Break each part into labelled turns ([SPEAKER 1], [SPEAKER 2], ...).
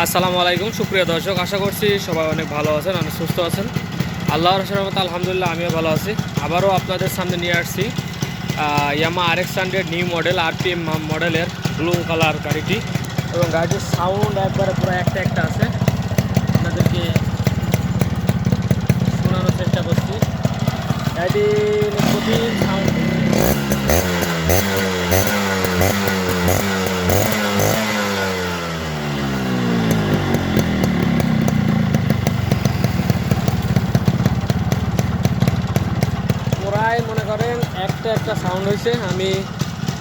[SPEAKER 1] আসসালামু আলাইকুম সুপ্রিয় দর্শক, আশা করছি সবাই অনেক ভালো আছেন, অনেক সুস্থ আছেন। আল্লাহর রহমতে আলহামদুলিল্লাহ আমিও ভালো আছি। আবারও আপনাদের সামনে নিয়ে আসছি ইয়ামা RX100 নিউ মডেল RPM মডেলের ব্লু কালার গাড়িটি, এবং গাড়িটির সাউন্ড একবারে পুরো একটা আছে। আপনাদেরকে শোনানোর চেষ্টা করছি। গাড়িটির কঠিন সাউন্ড প্রায় মনে করেন একটা সাউন্ড হয়েছে। আমি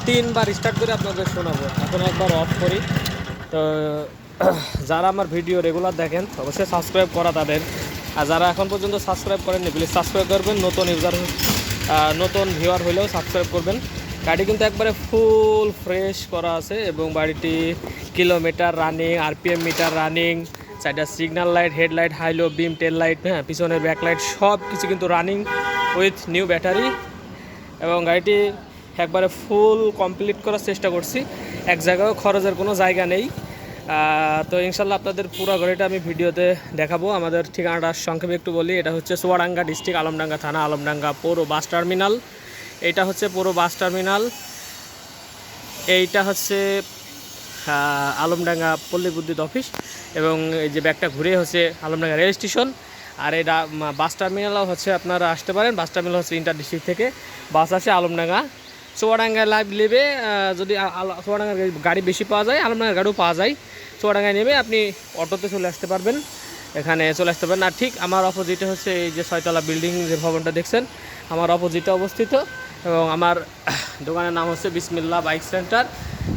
[SPEAKER 1] 3বার স্টার্ট করে আপনাদের শোনাবো। এখন একবার অফ করি। তো যারা আমার ভিডিও রেগুলার দেখেন অবশ্যই সাবস্ক্রাইব করা তাদের, আর যারা এখন পর্যন্ত সাবস্ক্রাইব করেননি প্লিজ সাবস্ক্রাইব করবেন। নতুন ইউজার নতুন ভিউয়ার হলেও সাবস্ক্রাইব করবেন। গাড়ি কিন্তু একবারে ফুল ফ্রেশ করা আছে, এবং গাড়িটি kilometre running, RPM metre running, সাইডের signal light, headlight, high low beam, tail light, হ্যাঁ পিছনের ব্যাকলাইট সব কিছু কিন্তু রানিং উইথ নিউ ব্যাটারি। এবং গাড়িটি একবারে ফুল কমপ্লিট করার চেষ্টা করছি, এক জায়গায় খরচের কোনো জায়গা নেই। তো ইনশাল্লাহ আপনাদের পুরো গাড়িটা আমি ভিডিওতে দেখাবো। আমাদের ঠিকানাটা সংক্ষেপে একটু বলি। এটা হচ্ছে চুয়াডাঙ্গা ডিস্ট্রিক্ট, আলমডাঙ্গা থানা, আলমডাঙ্গা পৌর বাস টার্মিনাল। এইটা হচ্ছে পৌর বাস টার্মিনাল। এইটা হচ্ছে আলমডাঙ্গা পল্লী বিদ্যুৎ অফিস, এবং এই যে ব্যাগটা ঘুরে হচ্ছে আলমডাঙ্গা রেল স্টেশন। আর এই বাস টার্মিনালও হচ্ছে আপনারা আসতে পারেন। বাস টার্মিনাল হচ্ছে ইন্টার ডিস্ট্রিক্ট থেকে বাস আছে আলমডাঙ্গা। চুয়াডাঙ্গায় লাইভ নেবে, যদি চুয়াডাঙ্গার গাড়ি বেশি পাওয়া যায়, আলমডাঙ্গার গাড়িও পাওয়া যায়। চুয়াডাঙ্গায় নেবে আপনি অটোতে চলে আসতে পারবেন, এখানে চলে আসতে পারেন। আর ঠিক আমার অপোজিটে হচ্ছে এই যে 6তলা বিল্ডিং, যে ভবনটা দেখছেন আমার অপোজিটে অবস্থিত। এবং আমার দোকানের নাম হচ্ছে বিসমিল্লাহ বাইক সেন্টার,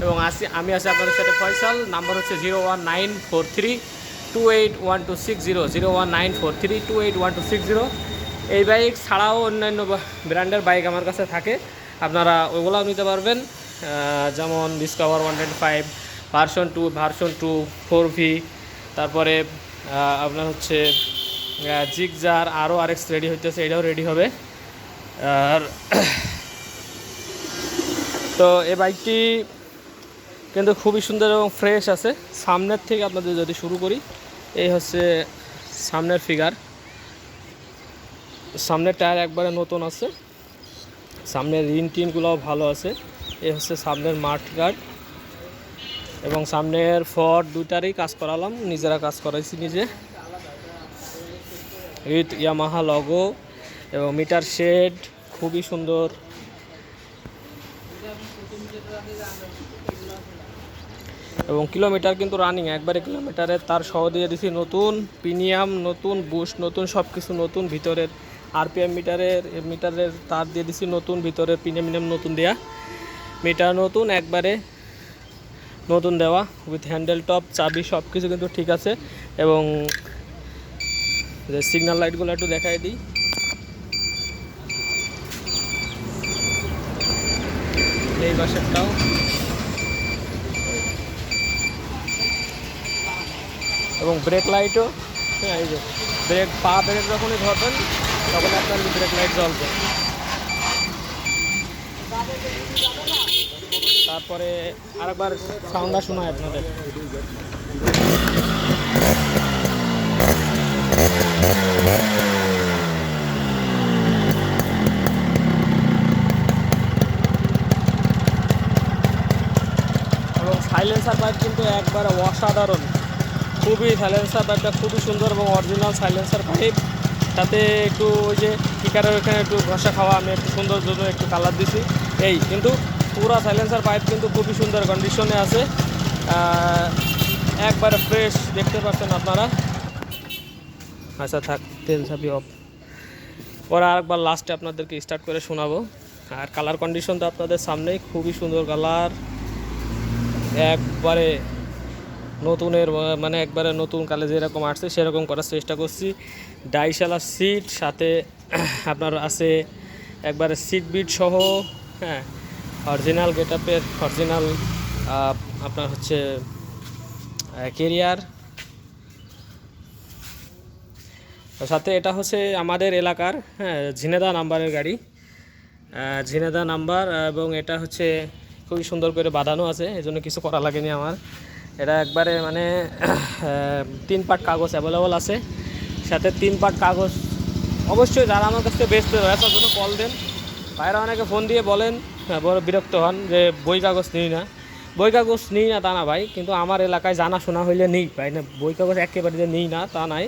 [SPEAKER 1] এবং আমি আছি আপনাদের সাথে ফয়সাল। নাম্বার হচ্ছে 01943281260, 01943281260। এই বাইক ছাড়াও অন্যান্য ব্র্যান্ডের বাইক আমার কাছে থাকে, আপনারা ওইগুলোও নিতে পারবেন। যেমন ডিসকভার 125 ভার্সন 2 4V, তারপরে আপনার হচ্ছে জিগজার আরও RX রেডি হইতেছে, এটাও রেডি হবে। আর তো এই বাইকটি কিন্তু খুবই সুন্দর এবং ফ্রেশ আছে। সামনের থেকে আপনাদের যদি শুরু করি, এই হচ্ছে সামনের ফিগার। সামনের টায়ার একবারে নতুন আছে, সামনের রিন টিনগুলোও ভালো আছে। এই হচ্ছে সামনের মাঠ গার্ড, এবং সামনের ফট দুইটারই কাজ করালাম, নিজেরা কাজ করাইছি নিজে, উইথ ইয়ামাহা লগো এবং মিটার শেড খুবই সুন্দর। এবং কিলোমিটার কিন্তু রানিং একবারে কিলোমিটারের তার সহ দিয়ে দিছি নতুন প্রিমিয়াম, নতুন বুস্ট, নতুন সব কিছু নতুন। ভিতরের RPM মিটারের তার দিয়ে দিছি নতুন, ভিতরের প্রিমিয়াম নতুন দেয়া, মিটার নতুন একবারে নতুন দেওয়া, উইথ হ্যান্ডেল টপ, চাবি সব কিছু কিন্তু ঠিক আছে। এবং যে সিগন্যাল লাইটগুলো একটু দেখাই দিই, এই বাসেরটাও। এবং ব্রেক লাইটও, হ্যাঁ এই যে ব্রেক যখনই ধরবেন তখন আপনার ব্রেক লাইট জ্বলবে। তারপরে আরেকবার সাউন্ডটা শোনায় আপনাদের। এবং সাইলেন্সার পাইপ কিন্তু একবারে অসাধারণ, খুবই সাইলেন্সার পাইপটা খুবই সুন্দর এবং অরিজিনাল সাইলেন্সার পাইপ। তাতে একটু ওই যে কিকারের ওখানে একটু ঘষা খাওয়া, আমি একটু সুন্দর জন্য একটু কালার দিছি এই, কিন্তু পুরো সাইলেন্সার পাইপ কিন্তু খুবই সুন্দর কন্ডিশনে আছে, একবারে ফ্রেশ দেখতে পাচ্ছেন আপনারা। আচ্ছা থাক, তেল চাবি অফ। পরে আরেকবার লাস্টে আপনাদেরকে স্টার্ট করে শোনাবো। আর কালার কন্ডিশন তো আপনাদের সামনেই, খুবই সুন্দর কালার, একবারে নতুনের মানে একবারে নতুন কালে যেরকম আসছে সেরকম করার চেষ্টা করছি। ডাইশালা সিট, সাথে আপনার আছে একবারে সিট বিট সহ, হ্যাঁ অরিজিনাল গেটআপের অরিজিনাল আপনার হচ্ছে কেরিয়ার। সাথে এটা হচ্ছে আমাদের এলাকার, হ্যাঁ ঝিনেদা নাম্বারের গাড়ি, ঝিনেদা নাম্বার, এবং এটা হচ্ছে খুবই সুন্দর করে বাঁধানো আছে, এজন্য কিছু করা লাগেনি আমার। এটা একবারে মানে 3 পার্ট কাগজ অ্যাভেলেবল আছে, সাথে 3 পার্ট কাগজ। অবশ্যই যারা আমার কাছ থেকে বেচতে ব্যবসার জন্য কল দেন, ভাইরা অনেকে ফোন দিয়ে বলেন, বড় বিরক্ত হন যে বই কাগজ নিই না। বই কাগজ নিই না তা না ভাই, কিন্তু আমার এলাকায় জানাশোনা হইলে নিই ভাই, না বই কাগজ একেবারে যে নিই না তা নাই,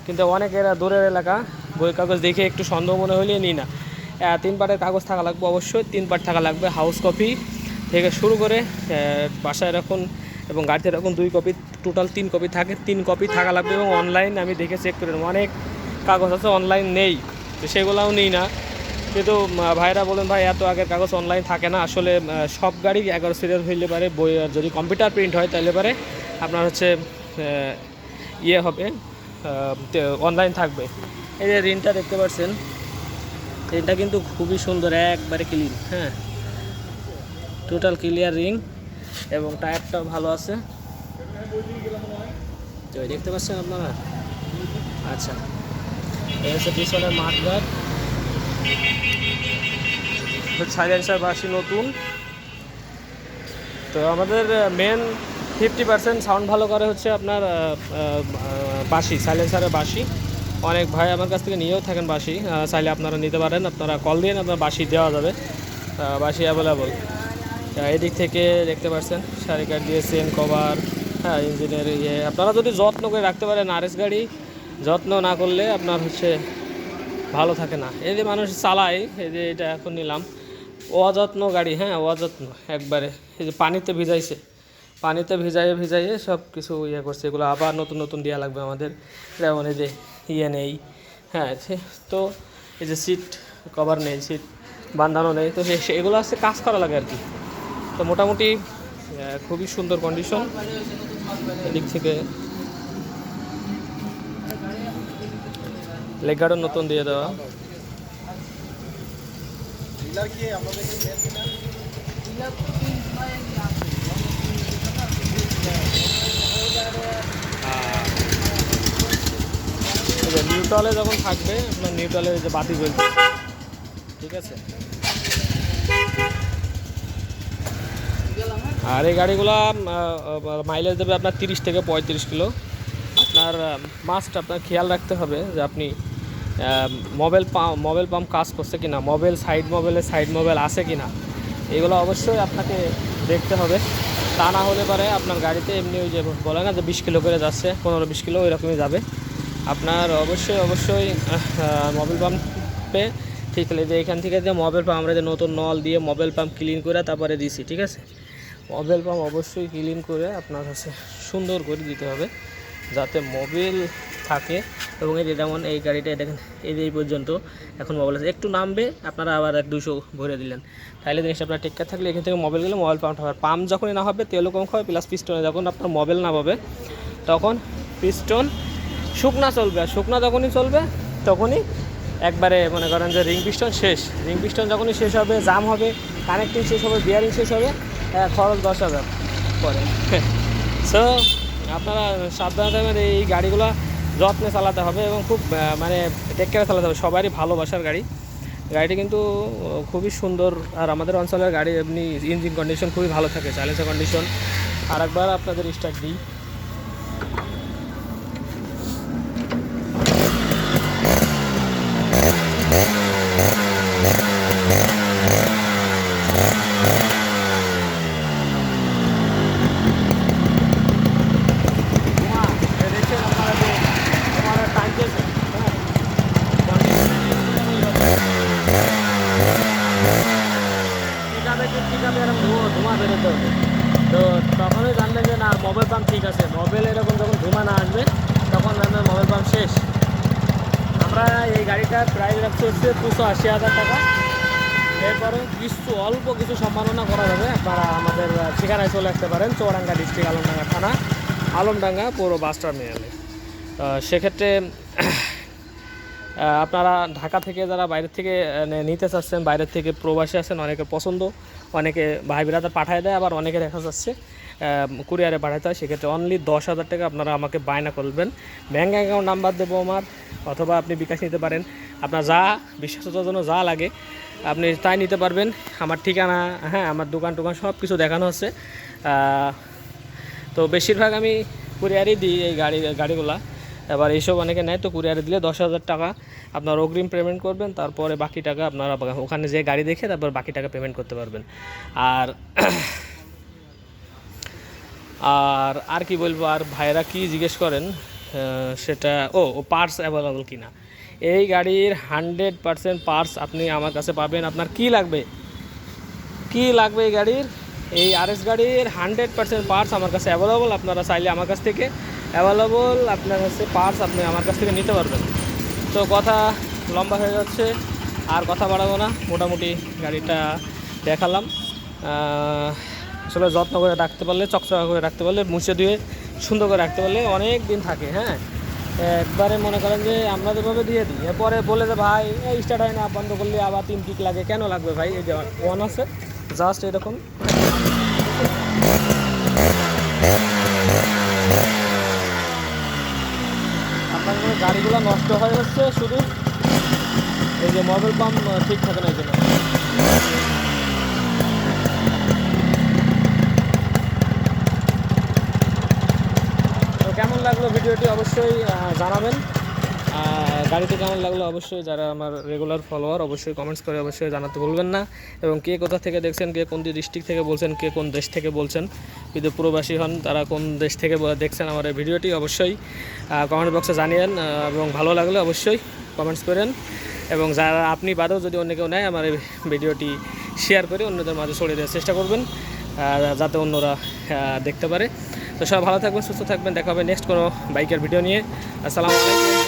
[SPEAKER 1] কিন্তু অনেকের দূরের এলাকা বই কাগজ দেখে একটু সন্দেহ মনে হইলে নিই না। 3 পার্টের কাগজ থাকা লাগবে, অবশ্যই 3 পার্ট থাকা লাগবে। হাউস কপি থেকে শুরু করে বাসায় রাখুন এবং গাড়িতে রাখুন 2 কপি, টোটাল 3 কপি থাকে, 3 কপি থাকা লাগবে। এবং অনলাইন আমি দেখে চেক করে নেব, অনেক কাগজ আছে অনলাইন নেই, তো সেগুলোও নিই না। কিন্তু ভাইরা বলেন ভাই এত আগের কাগজ অনলাইন থাকে না। আসলে সব গাড়ি 11 সিরিয়াল হইলে পারে বই, যদি কম্পিউটার প্রিন্ট হয় তাহলে পারে আপনার হচ্ছে ইয়ে হবে, অনলাইন থাকবে। এই যে রিনটা দেখতে পাচ্ছেন, রিনটা কিন্তু খুবই সুন্দর, একবারে ক্লিন, হ্যাঁ টোটাল ক্লিয়ার রিং, এবং টায়ারটাও ভালো আছে, তো দেখতে পাচ্ছেন আপনারা। আচ্ছা, এই হচ্ছে পিছনের মাঠঘাট, সাইলেন্সার বাসি নতুন। তো আমাদের মেন 50% সাউন্ড ভালো করে হচ্ছে আপনার বাসি, সাইলেন্সারের বাসি। অনেক ভাই আমার কাছ থেকে নিয়েও থাকেন বাসি, চাইলে আপনারা নিতে পারেন, আপনারা কল দিয়ে আপনার বাসি দেওয়া যাবে, বাসি অ্যাভেলেবল। এদিক থেকে দেখতে পাচ্ছেন সারিকার দিয়ে চেন কভার, হ্যাঁ ইঞ্জিনের ইয়ে। আপনারা যদি যত্ন করে রাখতে পারেন, আরএস গাড়ি যত্ন না করলে আপনার হচ্ছে ভালো থাকে না। এই যে মানুষ চালায়, এই যে এটা এখন নিলাম, অযত্ন গাড়ি, হ্যাঁ অযত্ন একবারে। এই যে পানিতে ভিজাইছে, পানিতে ভিজাইয়ে সব কিছু ইয়ে করছে, এগুলো আবার নতুন নতুন দেওয়া লাগবে আমাদের। যেমন এই যে ইয়ে নেই, হ্যাঁ তো এই যে সিট কভার নেই, সিট বাঁধানো নেই, তো এগুলো হচ্ছে কাজ করা লাগে আর কি। তো মোটামুটি খুবই সুন্দর কন্ডিশন। এদিক থেকে লেগারও নতুন দিয়ে দেওয়া। নিউট্রালে যখন থাকবে আপনার নিউট্রালের যে বাতি জ্বলবে, ঠিক আছে। আর এই গাড়িগুলো মাইলেজ দেবে আপনার 30 থেকে 35 কিলো। আপনার মাস্ট আপনার খেয়াল রাখতে হবে যে আপনি মোবাইল পাম্প কাজ করছে কিনা, সাইড মোবাইল আছে কিনা, এগুলো অবশ্যই আপনাকে দেখতে হবে। তা না হলে পরে আপনার গাড়িতে এমনি ওই যে বলে না যে 20 কিলো করে যাচ্ছে, 15-20 কিলো ওই রকমই যাবে। আপনার অবশ্যই মোবাইল পাম্পে ঠিক হলে যে এখান থেকে যে মোবাইল পাম্প আমরা যে নতুন নল দিয়ে মোবাইল পাম্প ক্লিন করে তারপরে দিছি, ঠিক আছে। মোবাইল পাম্প অবশ্যই ক্লিন করে আপনার কাছে সুন্দর করে দিতে হবে, যাতে মোবিল থাকে। এবং এই যেমন এই গাড়িটা দেখেন, এই পর্যন্ত এখন মোবাইল আছে, একটু নামবে আপনারা আবার 100-200 ভরে দিলেন, তাহলে জিনিসটা আপনার টেক্কার থাকলে এখান থেকে মোবাইল গেলে মোবাইল পাম্প হবে। পাম্প যখনই না হবে তেলও কম খাবে, প্লাস পিস্টনে যখন আপনার মোবাইল না পাবে তখন পিস্টন শুকনা চলবে, আর শুকনা যখনই চলবে তখনই একবারে মনে করেন যে রিং পিস্টন শেষ। রিং পিস্টন যখনই শেষ হবে, জাম হবে, কানেক্টিং শেষ হবে, বিয়ারিং শেষ হবে, খরচ 10,000 পরে। সো আপনারা সাবধানে এই গাড়িগুলো যত্নে চালাতে হবে এবং খুব মানে টেক কেয়ারে চালাতে হবে। সবারই ভালোবাসার গাড়িটি কিন্তু খুবই সুন্দর। আর আমাদের অঞ্চলের গাড়ি এমনি ইঞ্জিন কন্ডিশন খুবই ভালো থাকে, সাইলেন্সার কন্ডিশন। আর একবার আপনাদের স্টার্ট দিই। ধোঁয়া বেরোতে হবে, তো তখনই জানবেন যে না মোবাইল পাম্প ঠিক আছে। মোবাইল এরকম যখন ধোঁয়া না আসবে তখন জানবেন মোবাইল পাম্প শেষ। আমরা এই গাড়িটার প্রাইস রাখতে হচ্ছে 280,000 টাকা। এরপরে অল্প কিছু সম্মাননা করা যাবে। আপনারা আমাদের ঠিকানায় চলে আসতে পারেন, চুয়াডাঙ্গা ডিস্ট্রিক্ট, আলমডাঙ্গা থানা, আলমডাঙ্গা পৌর বাস টার্মিনালে। সেক্ষেত্রে আপনারা ঢাকা থেকে যারা বাইরের থেকে নিতে চাচ্ছেন, বাইরের থেকে প্রবাসী আছেন, অনেকের পছন্দ, অনেকে ভাই বিরাদার পাঠায় দেয়, আবার অনেকে দেখা যাচ্ছে কুরিয়ারে পাঠাতে হয়। সেক্ষেত্রে অনলি 10,000 টাকা আপনারা আমাকে বায়না করবেন। ব্যাঙ্ক অ্যাকাউন্ট নাম্বার দেবো আমার, অথবা আপনি বিকাশ নিতে পারেন। আপনার যা বিশ্বাসতার জন্য যা লাগে আপনি তাই নিতে পারবেন। আমার ঠিকানা, হ্যাঁ আমার দোকান টোকান সব কিছু দেখানো হচ্ছে। তো তো বেশিরভাগ আমি কুরিয়ারই দিই এই গাড়িগুলা। এবার এইসব অনেকে নেয়, তো কুরিয়ারে দিলে 10,000 টাকা আপনার অগ্রিম পেমেন্ট করবেন, তারপরে বাকি টাকা আপনারা ওখানে যে গাড়ি দেখে তারপর বাকি টাকা পেমেন্ট করতে পারবেন। আর আর আর কি বলবো, আর ভাইরা কি জিজ্ঞেস করেন সেটা ও পার্টস অ্যাভেলেবল কিনা। এই গাড়ির 100% পার্টস আপনি আমার কাছে পাবেন। আপনার কি লাগবে এই গাড়ির, এই RS গাড়ির 100% পার্টস আমার কাছে অ্যাভেলেবল। আপনারা চাইলে আমার কাছ থেকে অ্যাভেলেবল আপনার কাছে পার্টস আপনি আমার কাছ থেকে নিতে পারবেন। তো কথা লম্বা হয়ে যাচ্ছে, আর কথা বাড়াবো না, মোটামুটি গাড়িটা দেখালাম। আসলে যত্ন করে রাখতে পারলে, চকচকা করে রাখতে পারলে, মুছে দিয়ে সুন্দর করে রাখতে পারলে অনেক দিন থাকে। হ্যাঁ, একবারে মনে করেন যে আমরা যেভাবে দিয়ে দিই, এরপরে বলে যে ভাই এই স্টার্ট হয় না, বন্ধ করলে আবার 3 কিক লাগে, কেন লাগবে ভাই? এই যে অন আছে জাস্ট এরকম। আপনার গাড়িগুলো নষ্ট হয়ে যাচ্ছে শুধু এই যে মোবাইল পাম্প ঠিক থাকে না এই জন্য। তো কেমন লাগলো ভিডিওটি অবশ্যই জানাবেন। গাড়িটি কেমন লাগলো অবশ্যই, যারা আমার রেগুলার ফলোয়ার অবশ্যই কমেন্টস করে অবশ্যই জানাতে ভুলবেন না। এবং কে কোথা থেকে দেখছেন, কে কোন ডিস্ট্রিক্ট থেকে বলছেন, কে কোন দেশ থেকে বলছেন, যদি প্রবাসী হন তারা কোন দেশ থেকে দেখছেন আমার এই ভিডিওটি অবশ্যই কমেন্ট বক্সে জানিয়েন। এবং ভালো লাগলে অবশ্যই কমেন্টস করেন। এবং যারা আপনি বাদেও যদি অন্য কেউ নেয় আমার এই ভিডিওটি শেয়ার করে অন্যদের মাঝে ছড়িয়ে দেওয়ার চেষ্টা করবেন, যাতে অন্যরা দেখতে পারে। তো সবাই ভালো থাকবেন, সুস্থ থাকবেন, দেখা হবে নেক্সট কোনো বাইকের ভিডিও নিয়ে। আসসালামু আলাইকুম।